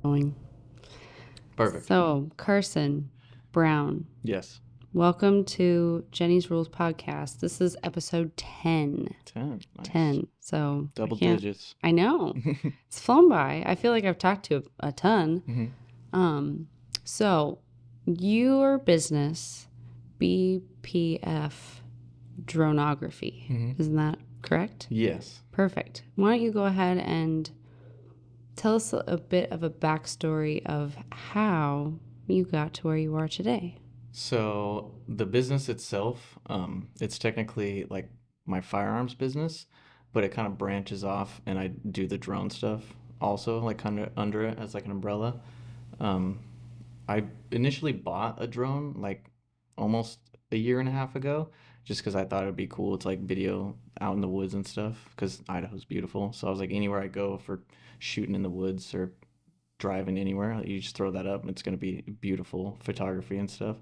Going. Perfect. So, Carson Brown, Yes. welcome to Jenny's Rules podcast. This is episode 10. 10. Nice. 10. So, Double digits. I know. It's flown by. I feel like I've talked to a ton. So, your business, BPF Dronography, isn't that correct? Yes. Perfect. Why don't you go ahead and tell us a bit of a backstory of how you got to where you are today. So the business itself, it's technically like my firearms business, but it kind of branches off, and I do the drone stuff also, like kind of under it as like an umbrella. Um, I initially bought a drone like almost a year and a half ago, just because I thought it'd be cool to like video out in the woods and stuff, because Idaho's beautiful. So I was like, anywhere I go for shooting in the woods or driving anywhere, you just throw that up and it's going to be beautiful photography and stuff.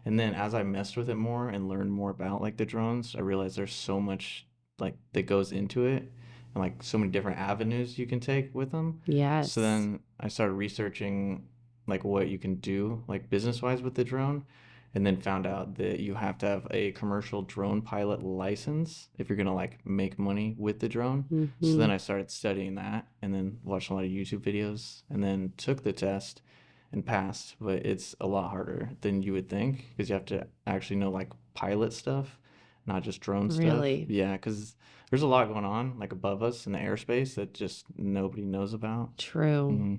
And then as I messed with it more and learned more about like the drones, I realized there's so much like that goes into it, and like so many different avenues you can take with them. So Yes. then I started researching like what you can do like business wise with the drone, and then found out that you have to have a commercial drone pilot license if you're gonna like make money with the drone. So then I started studying that, and then watched a lot of YouTube videos, and then took the test and passed. But it's a lot harder than you would think, because you have to actually know like pilot stuff, not just drone stuff. Really? Yeah, because there's a lot going on like above us in the airspace that just nobody knows about. True. hmm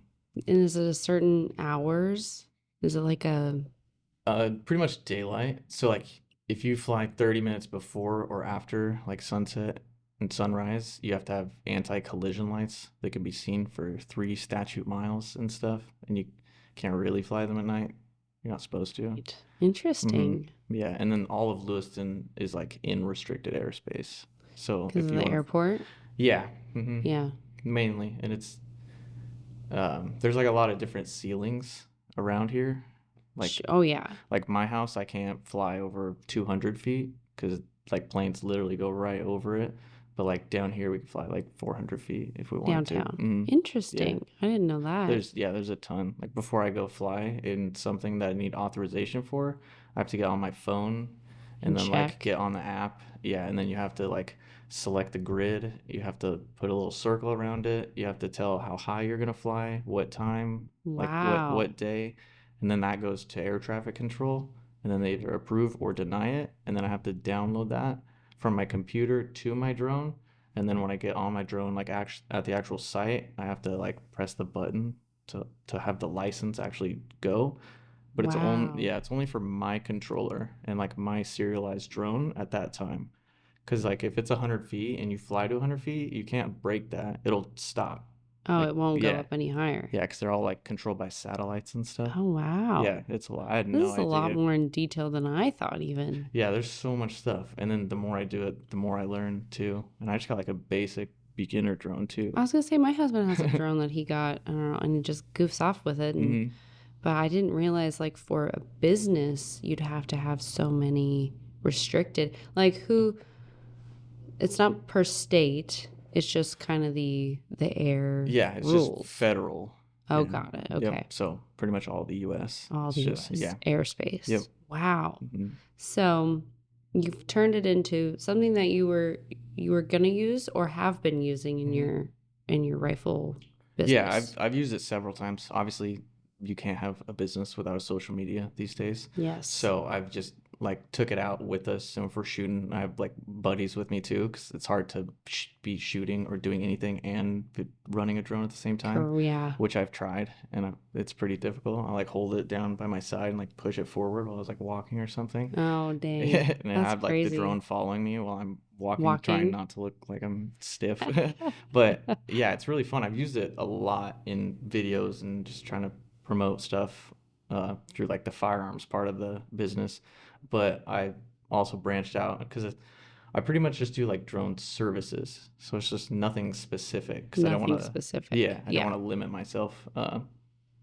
And is it a certain hours? Is it like a Pretty much daylight. So like if you fly 30 minutes before or after like sunset and sunrise, you have to have anti-collision lights that can be seen for 3 statute miles and stuff, and you can't really fly them at night. You're not supposed to. hmm interesting? Yeah, and then all of Lewiston is like in restricted airspace. So Because if of you the want to, airport? yeah, Yeah. mainly, and it's there's like a lot of different ceilings around here, like Oh, yeah. like my house, I can't fly over 200 feet because like planes literally go right over it. But like down here, we can fly like 400 feet if we wanted to. Downtown. Yeah, Interesting. I didn't know that. there's a ton. Like before I go fly in something that I need authorization for, I have to get on my phone and And then like check. get on the app. Yeah, and then you have to like select the grid. You have to put a little circle around it. You have to tell how high you're gonna fly, what time, like Wow. what day, and then that goes to air traffic control, and then they either approve or deny it, and then I have to download that from my computer to my drone, and then when I get on my drone, like at the actual site, I have to like press the button to have the license actually go. But Wow. it's only for my controller and like my serialized drone at that time. Because like if it's 100 feet and you fly to 100 feet, you can't break that. It'll stop. Oh, Like it won't go yeah, up any higher. yeah, because they're all like controlled by satellites and stuff. Oh, Yeah, wow. it's a lot. I had This no is a lot idea. more in detail than I thought, even. Yeah, there's so much stuff, and then the more I do it, the more I learn too. And I just got like a basic beginner drone too. I was gonna say my husband has a drone that he got, I don't know, and he just goofs off with it. And hmm but I didn't realize like for a business you'd have to have so many restricted. Like who? It's not per state. It's just kind of the air Yeah, it's just rules. federal. Oh, Yeah. got it. Yep. Okay. So pretty much all the U.S. All It's the just U.S. yeah. Yep. airspace. Wow. hmm So you've turned it into something that you were gonna use or have been using hmm in your rifle Yeah, business. I've used it several times. Obviously, you can't have a business without a social media these days. Yes. So I've just like took it out with us, and if we're shooting, I have like buddies with me too, because it's hard to be shooting or doing anything and running a drone at the same time, Yeah. which I've tried, and it's pretty difficult. I like hold it down by my side and like push it forward while I was like walking or something. Oh, dang. And I That's have like the crazy. drone following me while I'm walking, trying Walking. not to look like I'm stiff. But yeah, it's really fun. I've used it a lot in videos and just trying to promote stuff through like the firearms part of the business. But I also branched out because I pretty much just do like drone services. So it's just nothing specific, because I don't Nothing want to, yeah, specific. I don't Yeah. want to limit myself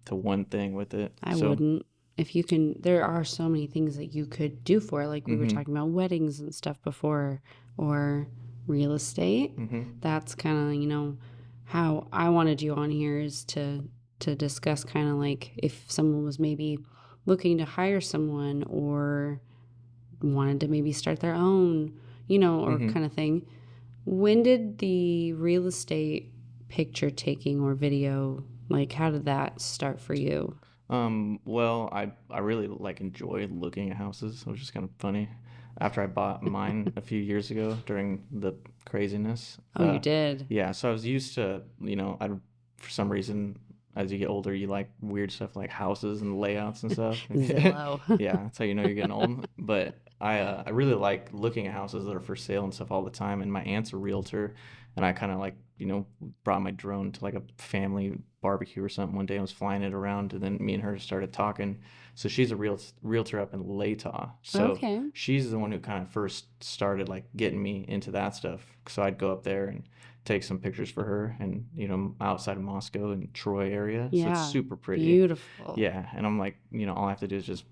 to one thing with it. I So, wouldn't. If you can, there are so many things that you could do for, like we were mm-hmm, talking about weddings and stuff before, or real estate. mm-hmm, That's kind of, how I wanted you on here is to to discuss kind of like if someone was maybe looking to hire someone or wanted to maybe start their own, or Hmm. kind of thing. When did the real estate picture taking or video, like, how did that start for you? Well, I really like enjoy looking at houses, which is kind of funny. After I bought mine a few years ago during the craziness, Oh, you did? yeah, so I was used to, I for some reason, as you get older, you like weird stuff like houses and layouts and stuff. Zillow. Yeah, that's how you know you're getting old. But I really like looking at houses that are for sale and stuff all the time. And my aunt's a realtor, and I kind of like, brought my drone to like a family barbecue or something one day. I was flying it around, and then me and her started talking. So she's a realtor up in Latah. So Okay. she's the one who kind of first started like getting me into that stuff. So I'd go up there and take some pictures for her, and outside of Moscow and Troy area, so it's Yeah. super pretty. Beautiful. Yeah, and I'm like, all I have to do is just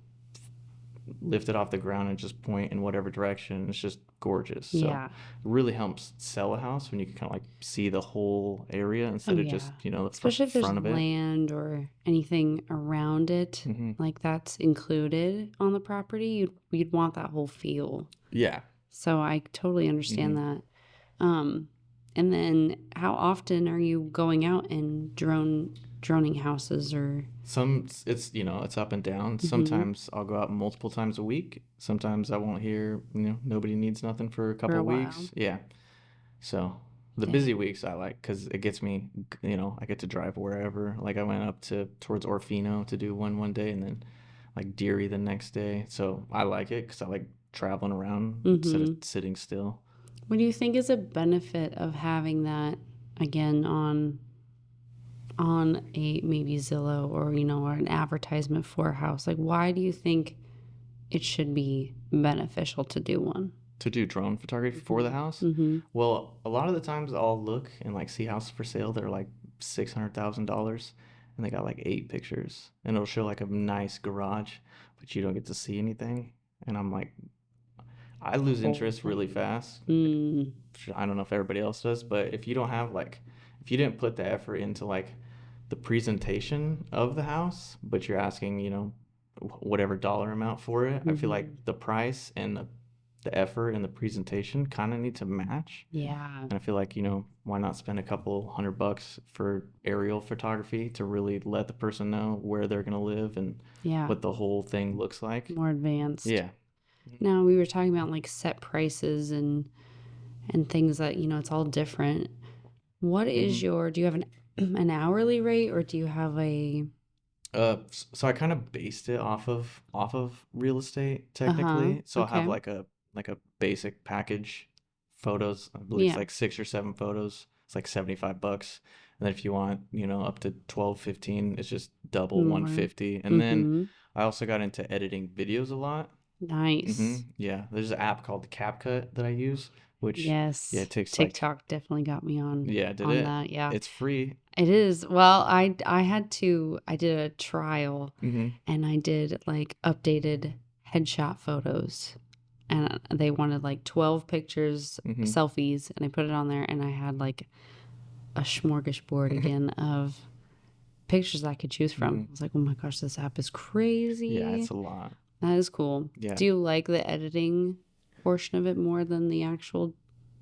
lift it off the ground and just point in whatever direction. It's just gorgeous. So Yeah. it really helps sell a house when you can kind of like see the whole area Oh, instead of just yeah. the Especially if there's front of it. land or anything around it, Hmm. like that's included on the property, you'd want that whole feel. Yeah. So I totally understand Hmm. that. Um, and then how often are you going out and droning houses or It's up and down. mhm, Sometimes I'll go out multiple times a week. Sometimes I won't hear, nobody needs nothing for a for couple a of while? weeks. Yeah. So the busy Dang. weeks I like because it gets me, I get to drive wherever. Like I went up to towards Orfino to do one day, and then like Deary the next day. So I like it because I like traveling around instead of Mm-hmm. sitting still. What do you think is a benefit of having that again on a maybe Zillow or or an advertisement for a house? Like why do you think it should be beneficial to do one? To do drone photography for the Mm-hmm. house. Mm-hmm. Well, a lot of the times I'll look and like see houses for sale that are like $600,000, and they got like 8 pictures, and it'll show like a nice garage, but you don't get to see anything. And I'm like, I The lose whole interest really thing. fast. Mm, I don't know if everybody else does, but if you don't have like, if you didn't put the effort into like the presentation of the house, but you're asking, whatever dollar amount for it, I feel like mm-hmm. the price and the effort and the presentation kind of need to match. Yeah. And I feel like, why not spend a couple $100 for aerial photography to really let the person know where they're going to live and Yeah. what the whole thing looks like? More advanced. Yeah. Now we were talking about like set prices and things that, it's all different. What Hmm. is do you have an an hourly rate or do you have a So I kind of based it off of real estate uh-huh. technically. So I have Okay. like a basic package photos. I believe it's Yeah. like 6 or 7 photos. It's like $75. And then if you want, up to 12, 15, it's just double More. 150. And then Mm-hmm. I also got into editing videos a lot. Nice. Yeah, there's an app called CapCut that I use, which yeah, Yes. it takes like TikTok definitely got me yeah, did on it? that. Yeah. It's free. It is. Well, I did a trial Mm-hmm. and I did like updated headshot photos. And they wanted like 12 pictures, Mm-hmm. selfies, and I put it on there and I had like a smorgasbord again of pictures I could choose from. Mm-hmm. I was like, oh my gosh, this app is Yeah, crazy. it's a lot. That is cool. Yeah. Do you like the editing portion of it more than the actual N-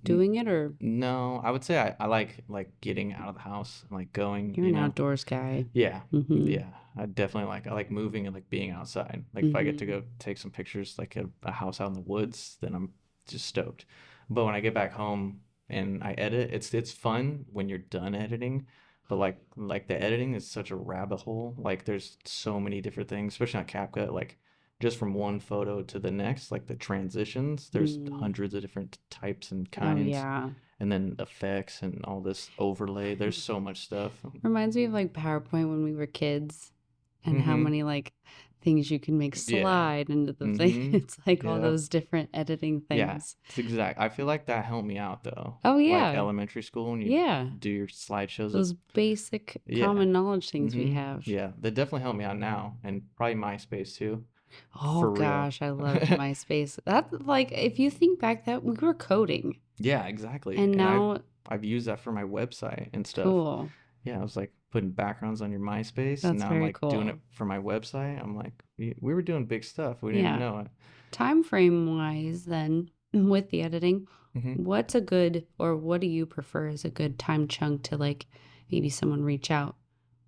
doing it, or No, I would say I like getting out of the house and like going, you're an outdoors guy? Yeah. Mm-hmm. Yeah. I like moving and like being outside. Like if I get to Mm-hmm. go take some pictures like at a house out in the woods, then I'm just stoked. But when I get back home and I edit, it's fun when you're done editing, but like the editing is such a rabbit hole. Like there's so many different things, especially on CapCut, like just from one photo to the next, like the transitions, there's Mm. hundreds of different types and Oh kinds, yeah. and then effects and all this overlay. There's so much stuff. Reminds me of like PowerPoint when we were kids and how Mm-hmm. many like things you can make Yeah. slide into the thing. Mm-hmm. It's like all Yeah. those different editing Yeah. things. It's exact. I feel like that helped me out though. Oh Like yeah. elementary school when you Yeah. do your slideshows. Those basic Yeah. common knowledge things we Mm-hmm. have. Yeah. They definitely help me out now, and probably MySpace too. Oh For real. gosh, I loved MySpace. That like if you think back that we were coding Yeah, exactly. and And I've now I've used that for my website and stuff. cool. yeah, I was like putting backgrounds on your MySpace, and That's now I'm very like doing it cool. for my website. I'm like, we were doing big stuff. We didn't even Yeah. know it. Time frame wise, then, with the editing, Hmm. what's a good, or what do you prefer as a good time chunk to like maybe someone reach out,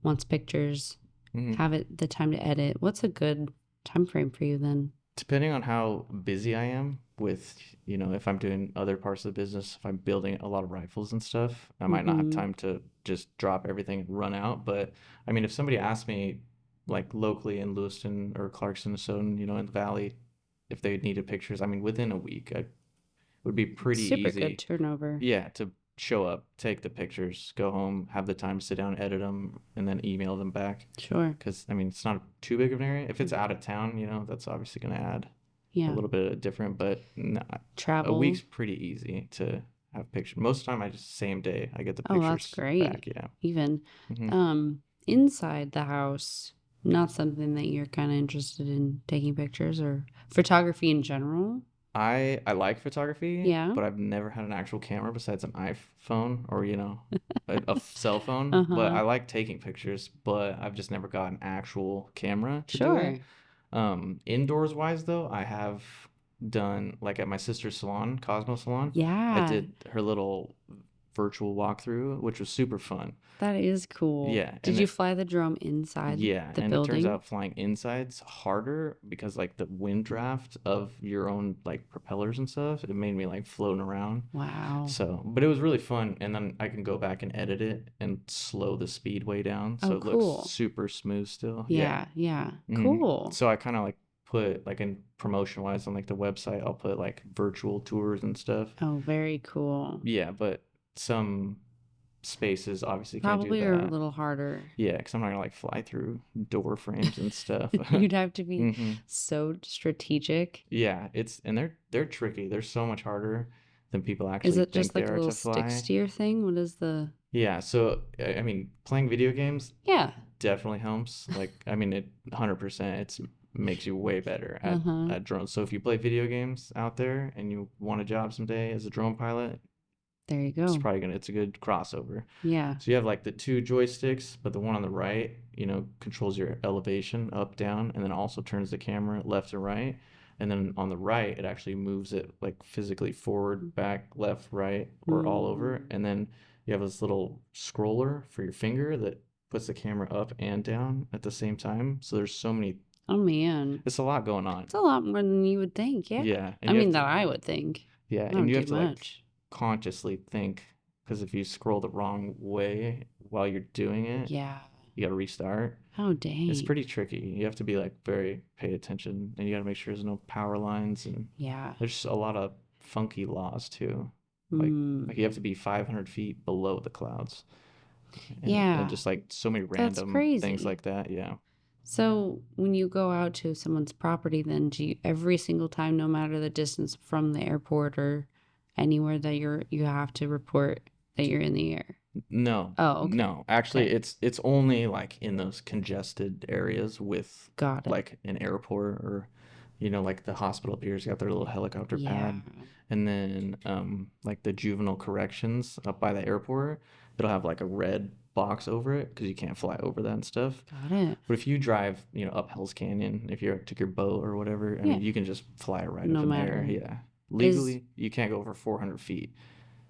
wants pictures, Hmm. have it the time to edit? What's a good time frame for you then? Depending on how busy I am with, if I'm doing other parts of the business, if I'm building a lot of rifles and stuff, I might not have Mm-hmm. time to just drop everything and run out. But I mean, if somebody asked me, like locally in Lewiston or Clarkson, so in the valley, if they needed pictures, I mean, within a week, it would be pretty Super good easy. turnover. Yeah, to show up, take the pictures, go home, have the time to sit down, edit them, and then email them back. Sure. Because I mean, it's not too big of an area. If it's out of town, that's obviously going to add a Yeah. little bit different, but a Travel. week's pretty easy to have pictures. Most of the time, I just same day I get the Oh, that's pictures back. great. Yeah. Even Hmm. inside the house, not something that you're kind of interested in taking pictures or photography in general. I like photography, Yeah. but I've never had an actual camera besides an iPhone or a cell phone. But Uh-huh. I like taking pictures, but I've just never got an actual camera to do it. Sure. Indoors wise though, I have done like at my sister's salon, Cosmo Salon. I Yeah. did her little virtual walkthrough, which was super fun. That is cool. Yeah, Did you fly the drone inside yeah, the and it turns building? out flying inside's harder because like the wind draft of your own like propellers and stuff, it made me like floating around. Wow. So, but it was really fun, and then I can go back and edit it and slow the speed way down so Oh, it looks cool. super smooth still. Yeah. Yeah, yeah. Hmm. Cool. So I kind of like put like in promotion wise on like the website, I'll put like virtual tours and stuff. Oh, very cool. Yeah, but some spaces obviously can't do Probably are a that. little harder. Yeah, because I'm not gonna like fly through door frames and stuff. You'd have to be Hmm. so strategic. Yeah, and they're tricky. They're so much harder than people Is actually it think just they like a are little to stick fly. steer thing? What is the? Yeah, so I mean, playing video games Yeah. definitely helps. Like, I mean, it 100%. It's makes you way better Uh-huh. at drones. So if you play video games out there and you want a job someday as a drone pilot, There you go. it's a good crossover. Yeah. So you have like the two joysticks, but the one on the right, controls your elevation up, down, and then also turns the camera left and right. And then on the right, it actually moves it like physically forward, back, left, right, or all over. Mm. And then you have this little scroller for your finger that puts the camera up and down at the same time. So there's so many, Oh man. it's a lot going on. It's a lot more than you would think. Yeah. Yeah. And I you have mean, to, that I would think. yeah. I And don't you do have to like much. consciously think because if you scroll the wrong way while you're doing it, Yeah. you got to restart. Oh, It's dang. pretty tricky. You have to be like very pay attention, and you got to make sure there's no power lines, and Yeah. there's a lot of funky laws too. Like Mm. like you have to be 500 feet below the clouds, and Yeah. just like so many That's random things crazy. like that. Yeah. So when you go out to someone's property, then do you every single time, no matter the distance from the airport or anywhere that you have to report that you're in the air? No, Oh, okay. no. Actually, Okay. it's only like in those congested areas with Got it. like an airport or like the hospital piers got their little helicopter Yeah. pad, and then like the juvenile corrections up by the airport, it'll have like a red box over it because you can't fly over that and stuff. Got it. But if you drive, up Hell's Canyon, if you took your boat or whatever, I Yeah. mean, you can just fly right up No in there. matter Yeah. is Legally, you can't go over 400 feet.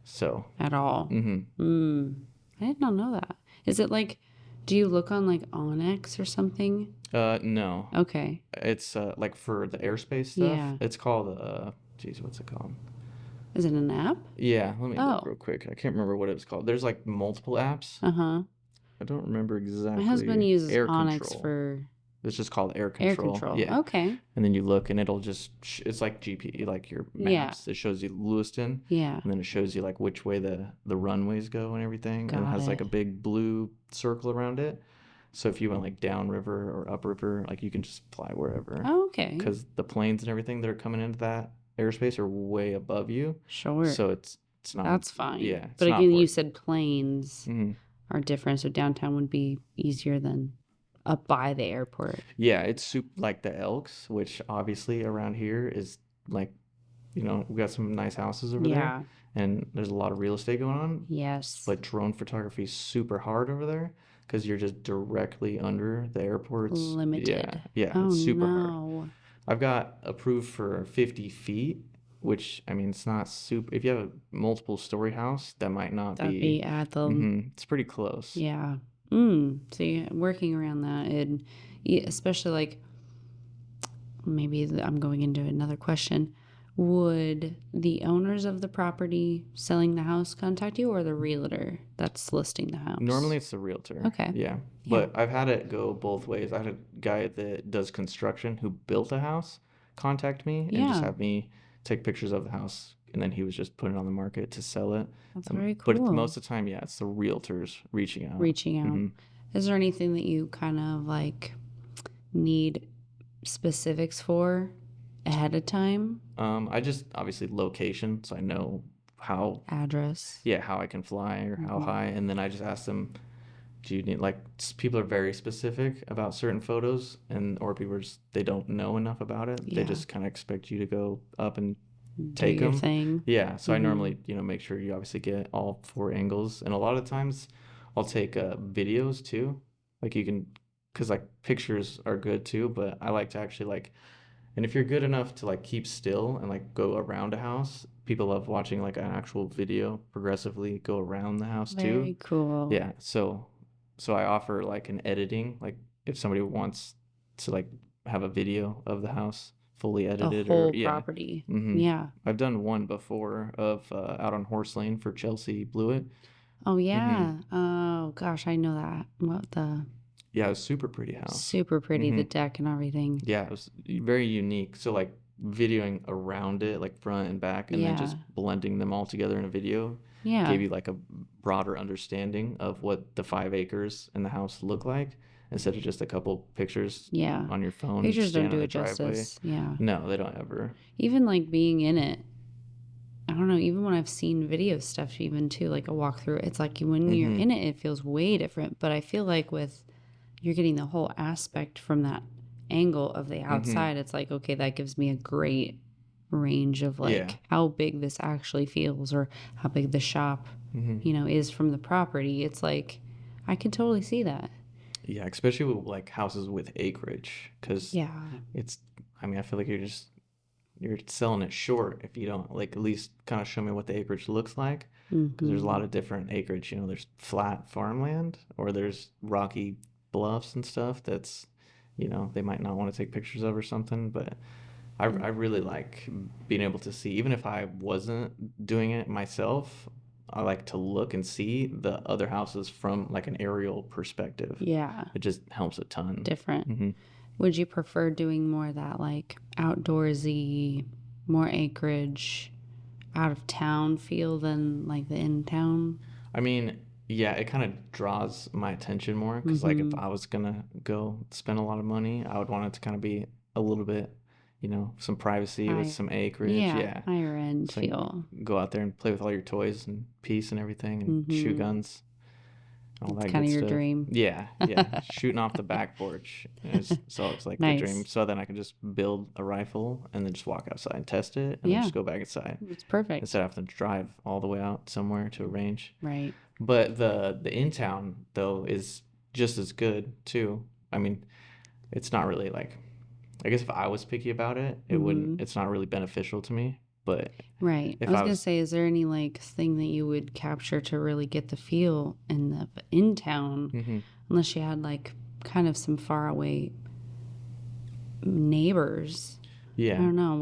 So, at all. mm-hmm. I did not know that. Is it like, do you look on like Onyx or something? No. Okay. It's like for the airspace stuff. Yeah. It's called geez, what's it called? Is it an app? Yeah, let me look Oh. real quick. I can't remember what it was called. There's like multiple apps. Uh-huh. I don't remember My husband exactly. uses Air Onyx control. for It's just called air air control. control. Yeah. Okay. And then you look and it'll just it's like GP, like your Yeah. maps. It shows you Lewiston, Yeah. and then it shows you like which way the runways go and everything, and it Got has like it. a big blue circle around it. So if you went like downriver or upriver, like you can just fly wherever, Oh, okay. because the planes and everything that are coming into that airspace are way above you. Sure. So it's not. That's fine. Yeah, it's But not again, you important. said planes Hmm. are different, so downtown would be easier than up by the airport. Yeah, it's like the Elks, which obviously around here is like we got some nice houses over there, Yeah. and there's a lot of real estate going on. Yes. But drone photography is super hard over there because you're just directly under the airports. Yeah, Limited. yeah, Oh it's super hard. no. I've got approved for 50 feet, which I mean, it's not super. If you have a multiple story house, that might not That'd be. be at the It's pretty close. yeah. So you're working around that, and especially like maybe I'm going into another question. Would the owners of the property selling the house contact you, or the realtor that's listing the house? Normally it's the realtor. Okay. Yeah. Yeah. But I've had it go both ways. I had a guy that does construction who built a house contact me and just Yeah. have me take pictures of the house, and then he was just putting it on the market to sell it. That's very But cool. most of the time, yeah, it's the realtors reaching out. Reaching out. Is there anything that you kind of like need specifics for ahead of time? I just obviously location, so I know how, Address. yeah, how I can fly or how high, and then I just ask them, do you need like people are very specific about certain photos, and or people are just they don't know enough about it. They Yeah. just kind of expect you to go up and Do take your them. thing. Yeah, so I normally make sure you obviously get all four angles, and a lot of times I'll take videos too. Like you can, because like pictures are good too, but I like to actually like, and if you're good enough to like keep still and like go around a house, people love watching like an actual video progressively go around the house too. Very cool. Yeah, so I offer like an editing, like if somebody wants to like have a video of the house fully The edited or whole yeah. property. hmm Yeah. I've done one before of out on Horse Lane for Chelsea Blewett. Oh yeah. Oh gosh, I know that. What the Yeah, it was super pretty house. super pretty, the deck and everything. Yeah, it was very unique. So like videoing around it, like front and back, and then just blending them all together in a video Yeah. gave you like a broader understanding of what the 5 acres in the house look like instead of just a couple pictures Yeah. on your phone Pictures don't standing do in it the driveway. justice. Yeah. No, they don't ever. Even like being in it. I don't know, even when I've seen video stuff even too, like a walkthrough, it's like when you're in it, it feels way different. But I feel like with you're getting the whole aspect from that angle of the outside, it's like, okay, that gives me a great range of like Yeah. how big this actually feels or how big the shop, is from the property. It's like, I can totally see that. Yeah, especially with like houses with acreage, because Yeah. it's, I mean, I feel like you're selling it short if you don't like at least kind of show me what the acreage looks like, because there's a lot of different acreage. There's flat farmland or there's rocky bluffs and stuff that's they might not want to take pictures of or something. But I really like being able to see, even if I wasn't doing it myself, I like to look and see the other houses from like an aerial perspective. Yeah. It just helps a ton. Different. Would you prefer doing more of that like outdoorsy, more acreage, out of town feel than like the in town? I mean, yeah, it kind of draws my attention more because like if I was gonna go spend a lot of money, I would want it to kind of be a little bit, some privacy with some acreage. Yeah. Higher end So feel. go out there and play with all your toys and peace and everything and shoot guns. All It's that kind good of your stuff. dream. Yeah, shooting off the back porch. So it's like the dream. Nice. So then I can just build a rifle and then just walk outside and test it, and then Yeah. just go back inside It's perfect. instead of having to drive all the way out somewhere to a range. Right. But the in town though is just as good too. I mean, it's not really like, I guess if I was picky about it, it wouldn't. It's not really beneficial to me. But Right. I if was I gonna was, say, is there any like thing that you would capture to really get the feel in town, unless you had like kind of some far away neighbors? I yeah, don't know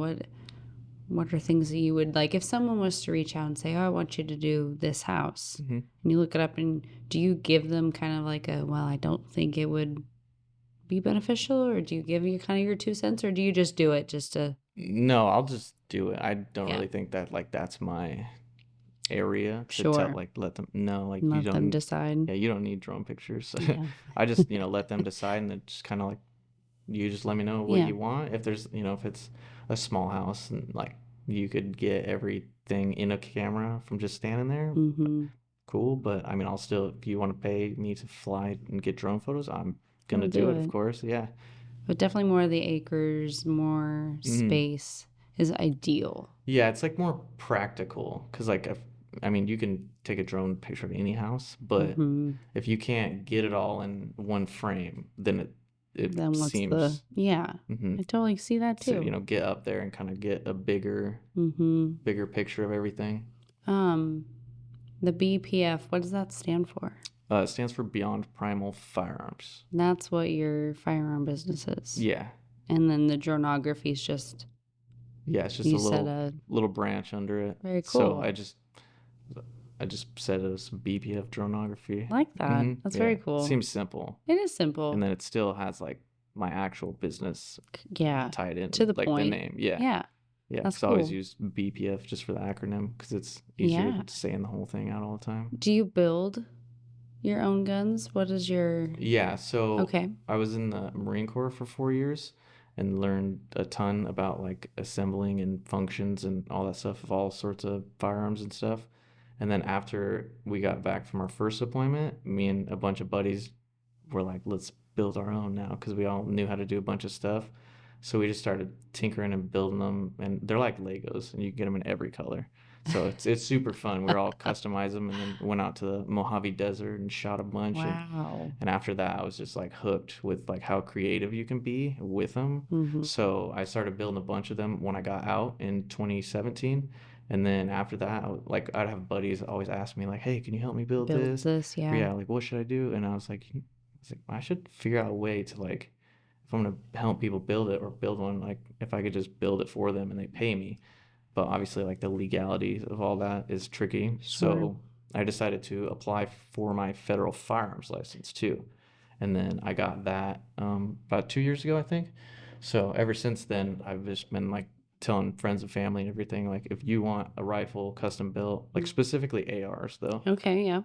what are things that you would like if someone was to reach out and say, "Oh, I want you to do this house," and you look it up, and do you give them kind of like a, well, I don't think it would be beneficial, or do you give you kind of your 2 cents, or do you just do it just to? no, I'll just do it. I don't Yeah. really think that like that's my area to Sure. tell, like let them know, like you Let them don't, decide. yeah, you don't need drone pictures. Yeah. I just let them decide, and then just kind of like you just let me know what Yeah. you want. If there's if it's a small house and like you could get everything in a camera from just standing there, cool. But I mean, I'll still, if you want to pay me to fly and get drone photos, I'm gonna We'll do it, of course. Yeah. But definitely more of the acres, more space is ideal. Yeah, it's like more practical because like I mean you can take a drone picture of any house, but Mm-hmm. if you can't get it all in one frame, then it Then what's the, seems yeah, hmm I totally see that to too. get up there and kind of get a Mm-hmm. bigger picture of everything. Um, the BPF, what does that stand for? It stands for Beyond Primal Firearms. That's what your firearm business is. Yeah, And then the dronography is just, yeah, it's just a you said a, little branch under it. very So cool. I just said it was BPF Dronography. I like that. That's Yeah, very cool. seems simple, It is and simple. then it still has like my actual business Yeah. tied in, To the like the point. name. Yeah, Yeah. yeah. That's Because I always cool. use BPF just for the acronym because it's easier Yeah. than saying the whole thing out all the time. Do you build your own guns? What is your, Yeah, so okay. I was in the Marine Corps for 4 years and learned a ton about like assembling and functions and all that stuff of all sorts of firearms and stuff. And then after we got back from our first deployment, me and a bunch of buddies were like, let's build our own now because we all knew how to do a bunch of stuff. So we just started tinkering and building them, and they're like Legos, and you can get them in every color. So it's super fun. We are all customize them, and then went out to the Mojave Desert and shot a bunch. Wow. And after that, I was just like hooked with like how creative you can be with them. Mm-hmm. So I started building a bunch of them when I got out in 2017. And then after that, like I'd have buddies always ask me like, "Hey, can you help me build Build this?" this, Or yeah. yeah, like what should I do? And I should figure out a way to like if I'm gonna help people build it or build one, like if I could just build it for them and they pay me. But obviously, like the legalities of all that is tricky. Sure. So I decided to apply for my federal firearms license too. And then I got that about 2 years ago, I think. So ever since then, I've just been like telling friends and family and everything, like if you want a rifle custom built, like specifically ARs though, Okay, yeah.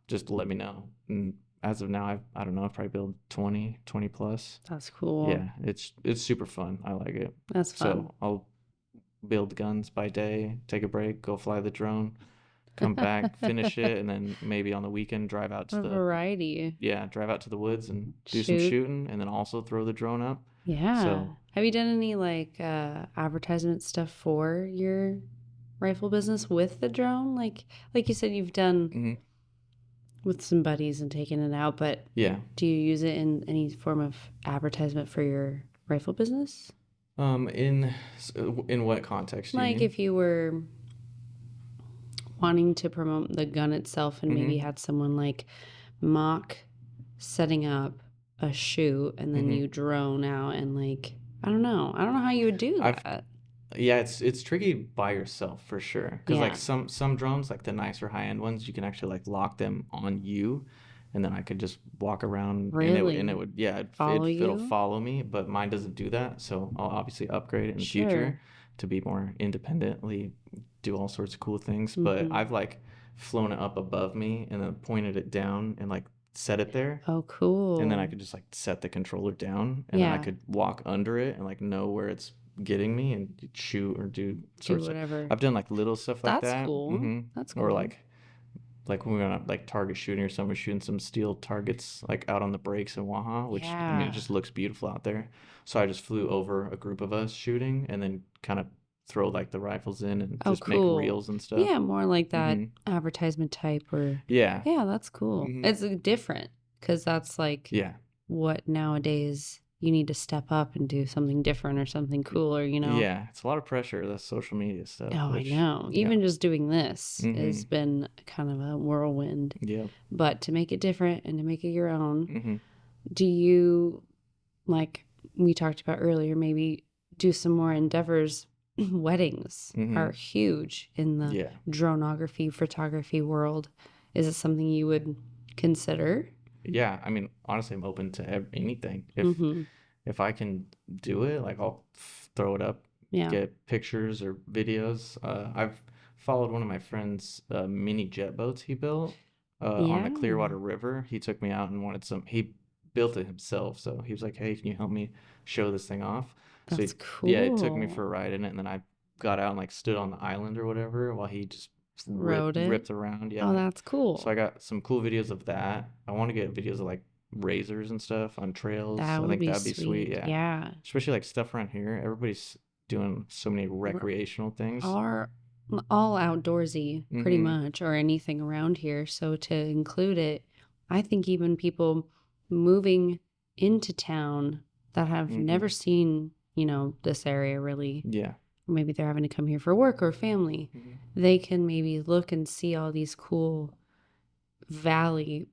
just let me know. And as of now, I don't know, I've probably built 20 plus. That's cool. Yeah, it's super fun. I like it. That's fun. So I'll build guns by day, take a break, go fly the drone, come back, finish it, and then maybe on the weekend A variety. drive out to the woods and do some Shoot. shooting, and then also throw the drone up. Yeah. So Have you done any like advertisement stuff for your rifle business with the drone? Like you said you've done mhm. with some buddies and taken it out, but Yeah. do you use it in any form of advertisement for your rifle business? In what context do you Like mean? if you were wanting to promote the gun itself and maybe Mm-hmm. had someone like mock setting up a shoot and then Mm-hmm. you drone out and like I don't know how you would do I've that. Yeah, it's tricky by yourself for sure. Because like Yeah. some drones, like the nicer high end ones, you can actually like lock them on you, and then I could just walk around and it Really? would yeah Follow it'll you? follow me. But mine doesn't do that, so I'll obviously upgrade it in the future Sure. to be more independently, do all sorts of cool things. But Mm-hmm. I've like flown it up above me and then pointed it down and like set it there. Oh, And then I cool. could just like set the controller down, and then I Yeah. could walk under it and like know where it's getting me and shoot or do Do sorts of. whatever. I've done like little stuff like That's that. cool. That's Or cool. like when we went out like target shooting or someone shooting some steel targets like out on the breaks in Waha, which I mean it Yeah. just looks beautiful out there. So I just flew over a group of us shooting and then kind of throw like the rifles in and Oh, just make cool. reels and stuff. Yeah, more like that hmm advertisement type or Yeah. yeah, that's cool. hmm It's different because that's like Yeah. what nowadays you need to step up and do something different or something cooler, you know? Yeah. It's a lot of pressure, the social media stuff, Oh, I which know. yeah. Even just doing this hmm has been kind of a whirlwind. Yeah. But to make it different and to make it your own, hmm do you, like we talked about earlier, maybe do some more endeavors? Weddings hmm are huge in the Yeah. dronography, photography world. Is it something you would consider? Yeah. I mean, honestly, I'm open to anything. Mm-hmm. If I can do it, like I'll throw it up, Yeah. get pictures or videos. I've followed one of my friend's mini jet boats he built on the Yeah. Clearwater River. He took me out and wanted some. He built it himself, so he was like, "Hey, can you help me show this thing off?" So That's yeah, it took me cool. for a ride in it, and then I got out and like stood on the island or whatever while he just Wrote it. ripped around. Oh, Yeah, that's so cool. I got some cool videos of that. I want to get videos of like razors and stuff on trails. That I would think be that'd be sweet. sweet. Yeah. Yeah. Especially like stuff around here. Everybody's doing so many recreational things. Are all outdoorsy pretty Mm-hmm. much, or anything around here. So to include it, I think even people moving into town that have Mm-hmm. never seen, this area really, Yeah. or maybe they're having to come here for work or family, Mm-hmm. they can maybe look and see all these cool valley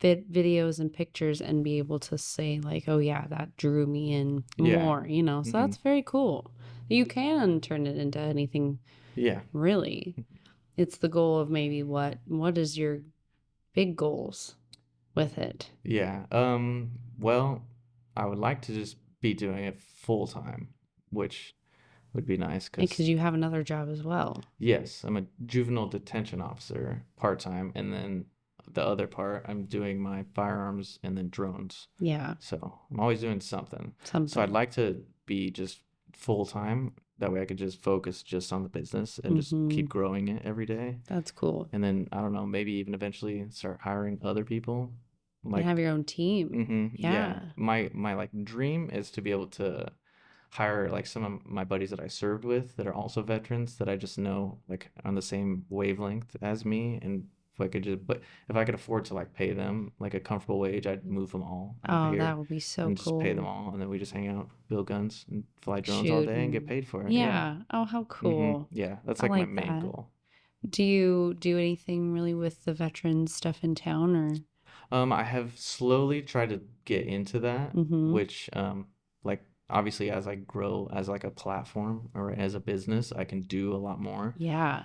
videos and pictures and be able to say like, oh yeah, that drew me in Yeah. more, so Mm-hmm. that's very cool. You can turn it into anything, Yeah. really. It's the goal of maybe what is your big goals with it? Yeah. Well, I would like to just be doing it full time, which would be nice because Because you have another job as well. yes, I'm a juvenile detention officer part time, and then the other part I'm doing my firearms and then drones. Yeah, So I'm always doing something. So I'd something. like to be just full time. That way I could just focus just on the business and just Mm-hmm. keep growing it every day. That's cool. And then I don't know, maybe even eventually start hiring other people. You Like, have your own team. yeah. Yeah. My like dream is to be able to hire like some of my buddies that I served with that are also veterans that I just know like on the same wavelength as me, and if I could just but if I could afford to like pay them like a comfortable wage, I'd move them all out Oh, here that would be so and just pay them cool. all, and then we just hang out, build guns, and fly drones all day and get Shooting. paid for it. Yeah. Yeah. Oh, how cool. Yeah, that's I like my like main that. goal. Do you do anything really with the veteran stuff in town, or? I have slowly tried to get into that, Mm-hmm. which like obviously as I grow as like a platform or as a business, I can do a lot more. Yeah.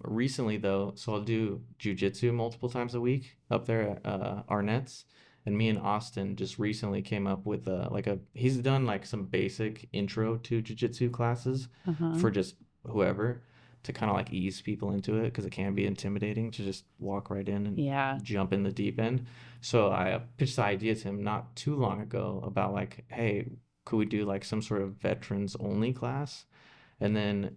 Recently though, so I'll do jujitsu multiple times a week up there at Arnett's, and me and Austin just recently came up with he's done like some basic intro to jujitsu classes Uh-huh. for just whoever to kind of like ease people into it because it can be intimidating to just walk right in and Yeah. jump in the deep end. So I pitched the idea to him not too long ago about like, hey, could we do like some sort of veterans only class? And then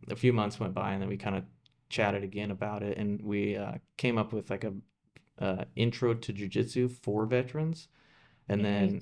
a few months went by, and then we kind of chatted again about it, and we came up with like a intro to jujitsu for veterans, and Very then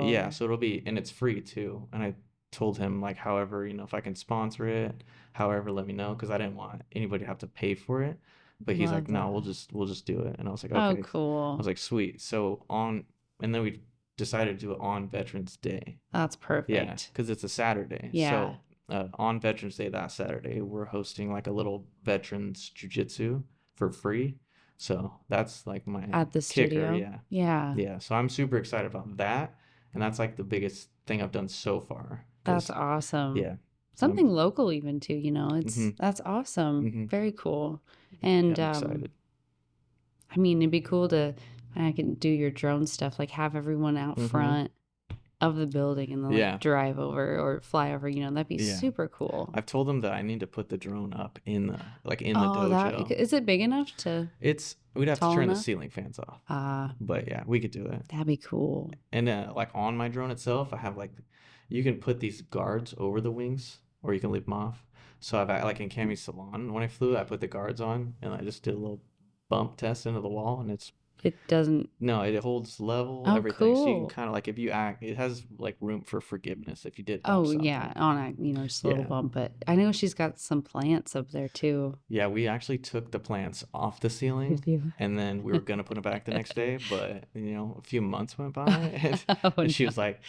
yeah, cool. so it'll be and it's free too. And I told him like, however, if I can sponsor it, however, let me know because I didn't want anybody to have to pay for it. But he's like, Love no, that. we'll just do it. And I was like, Oh, okay. I was cool. like, sweet. And then we decided to do it on Veterans Day. That's Yeah, perfect. because it's a Saturday. Yeah. So on Veterans Day that Saturday, we're hosting like a little veterans jujitsu for free. So that's like my At the kicker. studio. Yeah. Yeah. Yeah. So I'm super excited about that. And that's like the biggest thing I've done so far. That's Because, awesome. yeah. So Something local even too, mm-hmm, that's awesome. mm-hmm. Very cool. Yeah, And I'm excited. I mean, it'd be cool to I can do your drone stuff, like have everyone out Mm-hmm. front of the building and then like Yeah. drive over or fly over, that'd be Yeah. super cool. I've told them that I need to put the drone up in the Oh, dojo. is it big enough to We'd have to tall turn the enough? ceiling fans off. Ah, But yeah, we could do it. that'd be cool. And like on my drone itself, I have like you can put these guards over the wings, or you can leave them off. So I've like in Cammy's salon when I flew, I put the guards on and I just did a little bump test into the wall, and it's It doesn't. no, it holds level, Oh, everything. So you can cool. kind of like if you act, it has like room for forgiveness if you did bump Oh, yeah, something. on a, just a little Yeah. bump. But I know she's got some plants up there too. Yeah, we actually took the plants off the ceiling Did you? and then we were gonna put them back the next day, but a few months went by Oh, and she no. was like,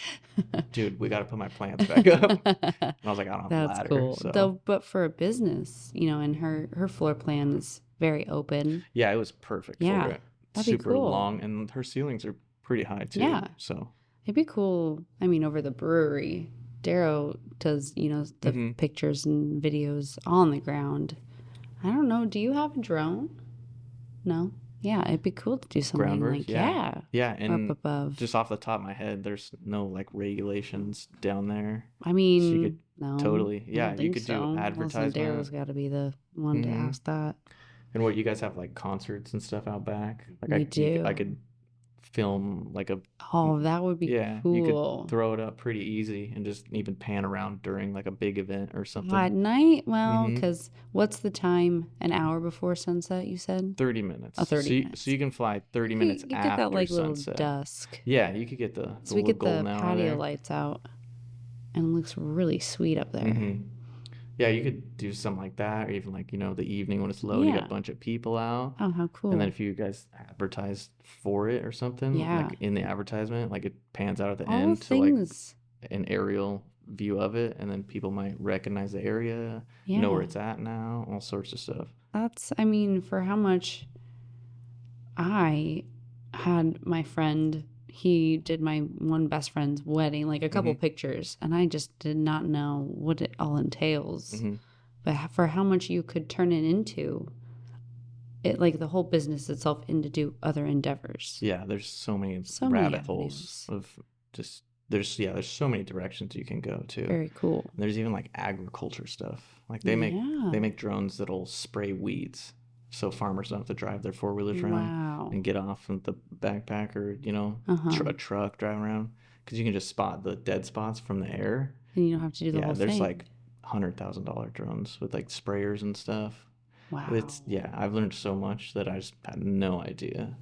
dude, we gotta put my plants back up. And I was like, I don't have a That's ladder. cool. So Though, but for a business, and her floor plan is very open. yeah, it was perfect for Yeah, it. that'd be Super cool. long, and her ceilings are pretty high too. Yeah, So it'd be cool. I mean, over the brewery, Darrow does, the hmm pictures and videos on the ground. I don't know. Do you have a drone? No. Yeah, it'd be cool to do something groundwork, like, yeah. yeah, Yeah, up and above. just off the top of my head, there's no like regulations down there. I So you could mean, no, totally, I yeah, don't you think could do so. Listen, advertisement. Darrow's got to be the one to hmm ask that. And what you guys have like concerts and stuff out back? Like We I do. could film like Oh, that would be yeah, you could cool. throw it up pretty easy and just even pan around during like a big event or something. At night? Well, Mm-hmm. because what's the time? An hour before sunset, you said? 30 Oh, minutes. 30 So minutes. you can fly 30 You, minutes you get that after like little sunset. dusk. Yeah, you could get the So we little get the golden hour patio there. lights out and it looks really sweet up there. Mm-hmm. Yeah, you could do something like that, or even like, the evening when it's low and you got Yeah. a bunch of people out. Oh, how And then cool. if you guys advertise for it or something, Yeah. like in the advertisement, like it pans out at the All the end to like things. an aerial view of it, and then people might recognize the area, know where Yeah. it's at now, all sorts of stuff. I mean, for how much I had my friend, he did my one best friend's wedding, like a couple Mm-hmm. pictures, and I just did not know what it all entails. Mm-hmm. But for how much you could turn it into, it like the whole business itself into do other endeavors. Yeah, there's so many So many rabbit holes avenues. of just there's so many directions you can go to. Very cool. There's even like agriculture stuff. Like Yeah. they make drones that'll spray weeds, so farmers don't have to drive their four-wheelers around Wow. and get off in the backpack or Uh-huh. a truck driving around, because you can just spot the dead spots from the air. And you don't have to do the Yeah, whole there's thing. like $100,000 drones with like sprayers and stuff. Wow. I've learned so much that I just had no idea.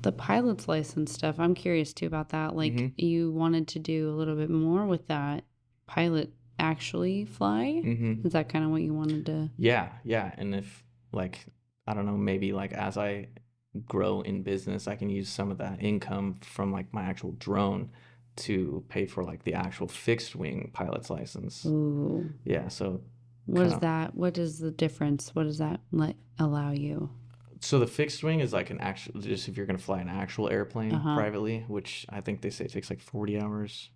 The pilot's license stuff, I'm curious too about that. Like, Mm-hmm. you wanted to do a little bit more with that pilot actually fly? Mm-hmm. Is that kind of what you wanted to? Yeah. And if like, I don't know, maybe like as I grow in business, I can use some of that income from like my actual drone to pay for like the actual fixed wing pilot's license. Ooh. Yeah, so What kind is of that? What is the difference? What does that allow you? so the fixed wing is like an actual, just if you're going to fly an actual airplane Uh-huh. privately, which I think they say it takes like 40 hours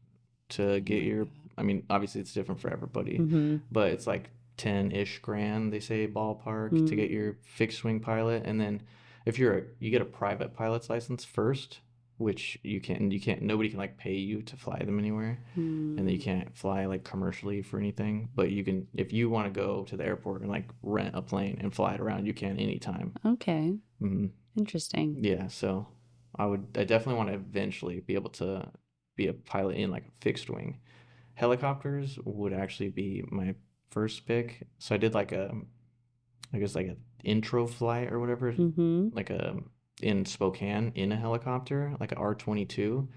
to Oh get my your, God. I mean, obviously it's different for everybody, Mm-hmm. but it's like 10-ish grand, they say ballpark, to get Mm. your fixed wing pilot. And then if you get a private pilot's license first, which nobody can like pay you to fly them anywhere. And then you Mm. can't fly like commercially for anything, but you can, if you want to go to the airport and like rent a plane and fly it around, you can anytime. Okay. Hmm. Interesting. Yeah, so I definitely want to eventually be able to be a pilot in like a fixed wing. Helicopters would actually be my first pick. So I did like I guess like a intro flight or whatever, Mm-hmm. like in Spokane in a helicopter, like a R-22,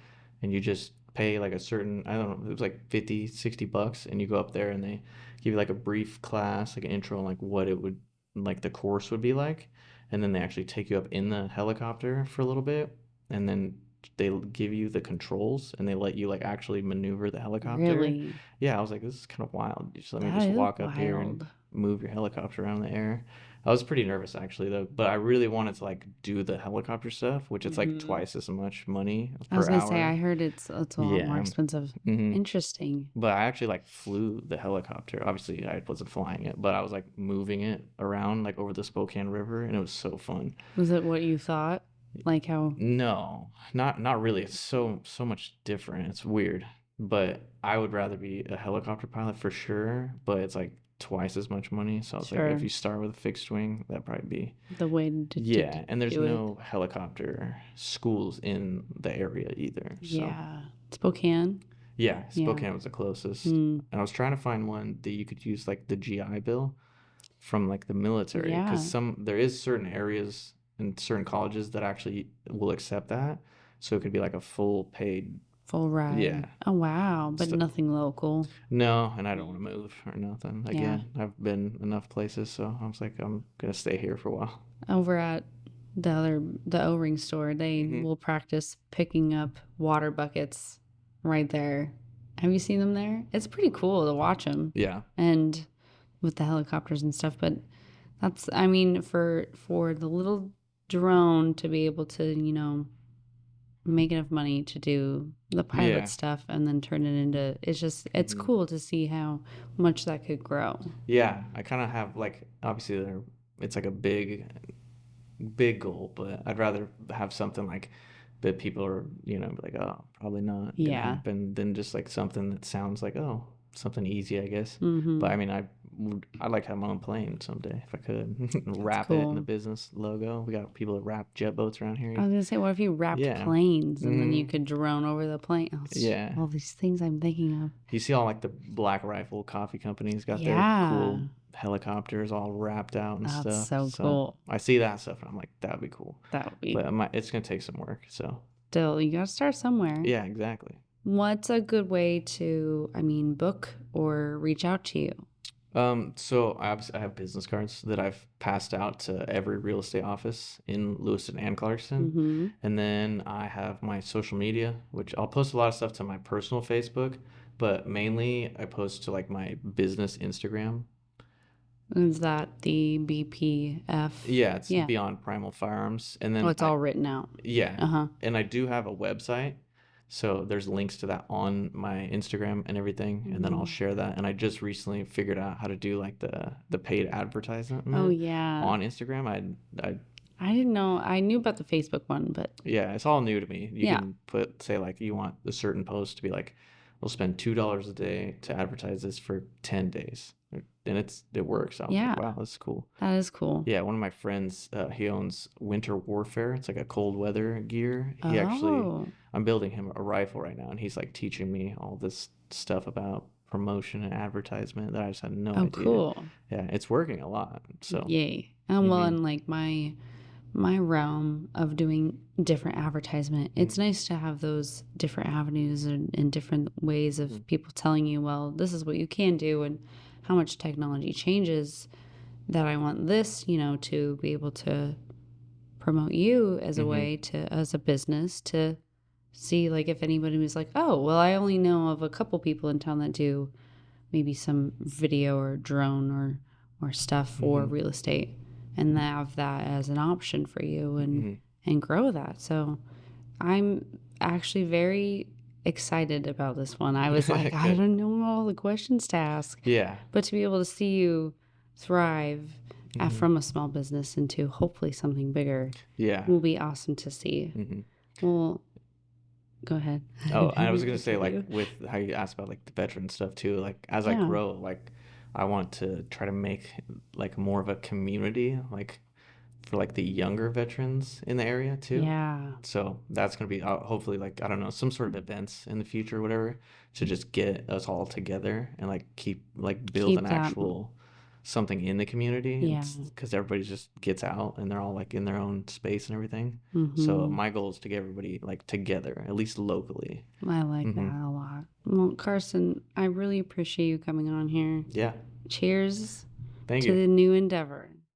and you just pay like a certain, I don't know, it was like 50, $60, and you go up there and they give you like a brief class, like an intro on like what it would, like the course would be like, and then they actually take you up in the helicopter for a little bit, and then they give you the controls and they let you like actually maneuver the helicopter. Really? Yeah, I was like, this is kind of wild. Just let me That just is walk up here and wild. move your helicopter around the air. I was pretty nervous actually though, but I really wanted to like do the helicopter stuff, which it's like Mm-hmm. twice as much money I was per gonna say, I hour. heard it's a lot more Yeah. expensive. Hmm. Interesting. But I actually like flew the helicopter. Obviously, I wasn't flying it, but I was like moving it around like over the Spokane River, and it was so fun. Was it what you thought? Like how? No, not really. It's so much different. It's weird. But I would rather be a helicopter pilot for sure, but it's like twice as much money. So I was like, if Sure. you start with a fixed wing, that'd probably be. The way to Yeah, and there's do it. no helicopter schools in the area either. So, Yeah. Spokane. yeah, Yeah. Spokane was the closest. Mm. And I was trying to find one that you could use like the GI Bill from like the military, because Yeah. there is certain areas and certain colleges that actually will accept that. So it could be like a full paid, Full ride. yeah. Oh wow. But St- nothing local. no, and I don't want to Mm. move or nothing. Yeah. Again, I've been enough places, so I was like, I'm gonna stay here for a while. Over at the O-ring store, they Hmm. will practice picking up water buckets right there. Have you seen them there? It's pretty cool to watch them. Yeah. And with the helicopters and stuff, but I mean, for the little drone to be able to, make enough money to do the pilot Yeah. stuff and then turn it into, it's Hmm. cool to see how much that could grow. Yeah. I kind of have like, obviously it's like a big goal, but I'd rather have something like that people are, be like, oh, probably not gonna Yeah. happen, than just like something that sounds like, oh, something easy, I guess. Mm-hmm. But I mean, I'd like to have my own plane someday if I could. That's Wrap it in the cool. business logo. We got people that wrap jet boats around here. I was gonna say, what if you wrapped Yeah. planes and then you Hmm. could drone over the plane? Oh, Yeah. all these things I'm thinking of. You see all like the Black Rifle coffee companies got their Yeah. cool helicopters all wrapped out and That's stuff. so So cool. I see that stuff and I'm like, that would be cool. That would be But it's gonna take some work. So still, you gotta start somewhere. yeah, exactly. What's a good way to, I mean, book or reach out to you? So I have business cards that I've passed out to every real estate office in Lewiston and Clarkson. Mm-hmm. And then I have my social media, which I'll post a lot of stuff to my personal Facebook, but mainly I post to like my business Instagram. Is that the BPF? Yeah, it's Yeah. Beyond Primal Firearms. And Oh, then it's all written out. yeah, Uh-huh. and I do have a website. So there's links to that on my Instagram and everything, and then I'll Mm-hmm. share that. And I just recently figured out how to do like the paid Oh, advertisement yeah. on Instagram. I I didn't know. I knew about the Facebook one, but Yeah, it's all new to me. You yeah. can say like you want a certain post to be like, we'll spend $2 a day to advertise this for 10 days, and it works. I was like, Yeah. wow, that's cool. That is cool. Yeah, one of my friends, he owns Winter Warfare. It's like a cold weather gear. Oh, I'm building him a rifle right now, and he's like teaching me all this stuff about promotion and advertisement that I just had no oh, idea. cool. Yeah, it's working a lot. So, Yay. Well, hmm and like my realm of doing different advertisement, it's nice to have those different avenues and different ways of people telling you, well, this is what you can do and how much technology changes that I want this, to be able to promote you as a hmm way to, as a business, to see like if anybody was like, oh, well, I only know of a couple people in town that do maybe some video or drone or stuff for hmm real estate and have that as an option for you hmm and grow that. So I'm actually very excited about this one. I was like, I Good. don't know all the questions to ask, Yeah. but to be able to see you thrive hmm from a small business into hopefully something bigger Yeah. will be awesome to see. hmm Well, go ahead. I Oh, I didn't was gonna say interrupt like you. with how you asked about like the veteran stuff too. Like as I Yeah. grow, like I want to try to make like more of a community, like for like the younger veterans in the area too. Yeah. So that's gonna be hopefully like I don't know some sort of events in the future or whatever to just get us all together and like keep like build Keep an that. actual something in the community and Yeah. because everybody just gets out and they're all like in their own space and everything. So Mm-hmm. my goal is to get everybody like together at least locally. I like hmm that a lot. Well, Carson, I really appreciate you coming on here. Yeah. Cheers Thank to you. the new endeavor.